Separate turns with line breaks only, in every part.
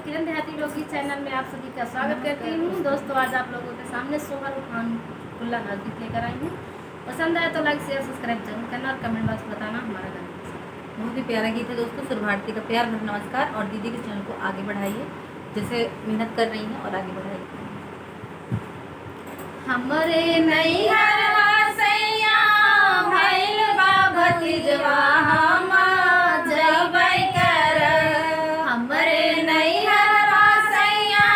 किरण देहाती लोगी चैनल में आप सभी का स्वागत करती हूँ। दोस्तों आज आप लोगों के सामने सोहर खान खुला नजदीक लेकर आई हूँ। पसंद आए तो लाइक शेयर सब्सक्राइब जरूर करना और कमेंट बॉक्स बताना हमारा गाना
बहुत ही प्यारा गीत है दोस्तों। सुर भारती का प्यार भरा नमस्कार और दीदी के चैनल को आगे बढ़ाइए, जैसे मेहनत कर रही हैं और आगे बढ़ाइए।
हमरे नैहरवा सैया भइल बा भतीजवा हम जइबै कर। हमरे नैहरवा सैया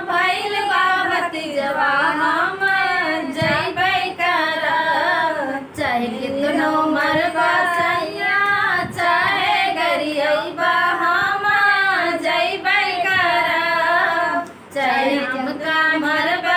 भइल बा भतीजवा हम जइबै कर। चाहे कितनो मरबा सैया चाहे गरियबा हम जइबै कर। चाहे हमका मरबा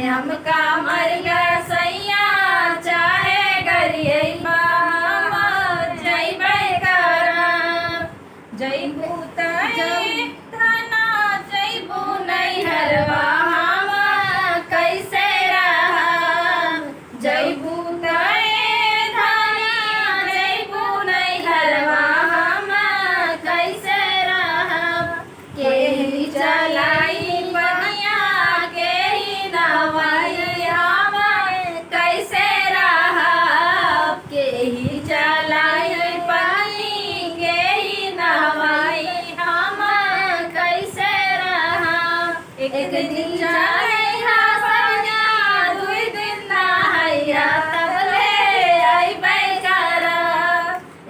हमका मर गया सैया चाहे गरियबा हम जइबै कर। जइबू थाना जइबू नैहरवा हम कैसे रहब। जइबू थाना जइबू नैहरवा हम कैसे रहब। केही चलाई एक दिन जाइहा सैया दुई दिन नहैया तब ले अइबै कर।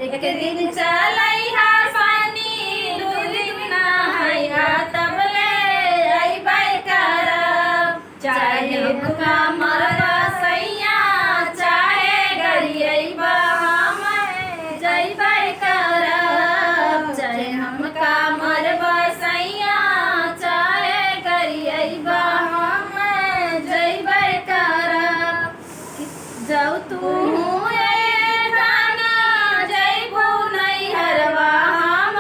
एक दिन चलैहा पानी दुई दिन नहैया तब ले अइबै कर। चाहे हमका मरबा सैया चाहे गरियबा हम जइबै कर। चाहे हमका मरबा सैया जाऊ तू थाना जइबू नैहरवा हम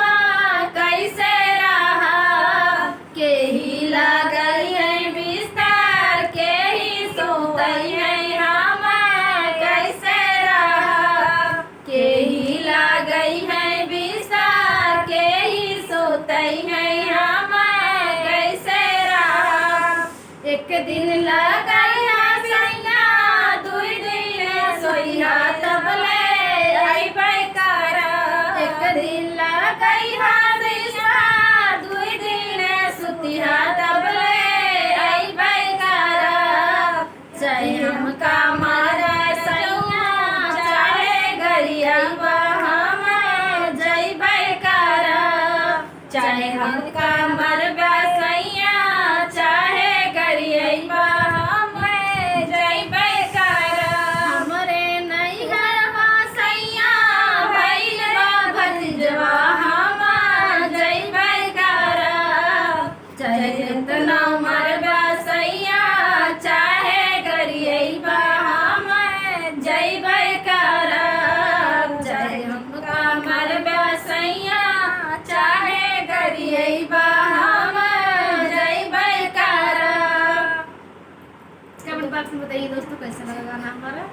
कैसे रहब। केही लागल है बिस्तर केही सोतै है हम कैसे रहब। केही लागै है बिस्तर केही सोतै है हम कैसे रहब। एक दिन लगै सोइहा तब ले अइबै कर। एक दिन लगैहा बिस्तर दुई दिन सुतिहा तब ले अइबै कर। चाहे हमका मरै सैया चाहे गरियबा हम जइबै कर। चाहे हमका मरबा सैया चाहे गरियबा हम जइबै कर। चाहे कितना मरबा सैया चाहे गरियबा हम जइबै कर। चाहे हमका मरबा सैया चाहे गरियबा हम जइबै कर। कमेंट बॉक्स में बताइए दोस्तों कैसा लगा गाना हमारा।